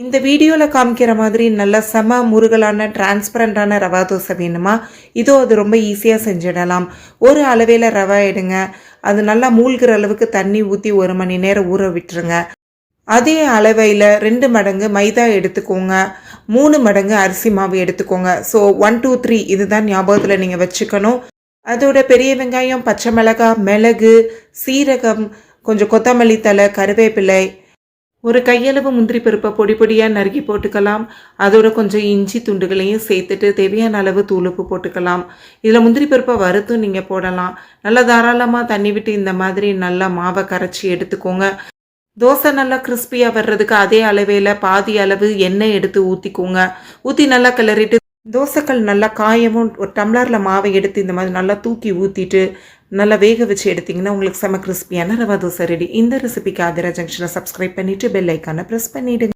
இந்த வீடியோவில் காமிக்கிற மாதிரி நல்ல செம முருகலான டிரான்ஸ்பரண்டான ரவா தோசை வேணுமா? இதோ அது ரொம்ப ஈஸியாக செஞ்சிடலாம். ஒரு அளவையில் ரவை எடுங்க. அது நல்லா மூழ்கிற அளவுக்கு தண்ணி ஊற்றி 1 மணி நேரம் ஊற விட்டுருங்க. அதே அளவையில் 2 மடங்கு மைதா எடுத்துக்கோங்க. 3 மடங்கு அரிசி மாவு எடுத்துக்கோங்க. ஸோ 1 2 3 இதுதான் ஞாபகத்தில் நீங்கள் வச்சுக்கணும். அதோட பெரிய வெங்காயம், பச்சை மிளகாய், மிளகு, சீரகம், கொஞ்சம் கொத்தமல்லி தழை, கருவேப்பிலை, ஒரு கையளவு முந்திரி பருப்பை பொடி பொடியாக நறுக்கி போட்டுக்கலாம். அதோட கொஞ்சம் இஞ்சி துண்டுகளையும் சேர்த்துட்டு தேவையான அளவு தூளுப்பு போட்டுக்கலாம். இதில் முந்திரி பருப்பை வறுத்தும் நீங்கள் போடலாம். நல்லா தாராளமாக தண்ணி விட்டு இந்த மாதிரி நல்லா மாவை கரைச்சி எடுத்துக்கோங்க. தோசை நல்லா கிறிஸ்பியாக வர்றதுக்கு அதே அளவில் பாதி அளவு எண்ணெய் எடுத்து ஊற்றிக்கோங்க. ஊற்றி நல்லா கிளறிட்டு தோசைக்கல் நல்லா காயவும் ஒரு டம்ளரில் மாவை எடுத்து இந்த மாதிரி நல்லா தூக்கி ஊற்றிட்டு நல்லா வேக வச்சு எடுத்திங்கன்னா உங்களுக்கு செம கிறிஸ்பியான ரவா தோசை ரெடி. இந்த ரெசிபிக்கு ஆதிரா ஜங்ஷனை சப்ஸ்கிரைப் பண்ணிவிட்டு பெல் ஐக்கானை ப்ரெஸ் பண்ணிவிடுங்க.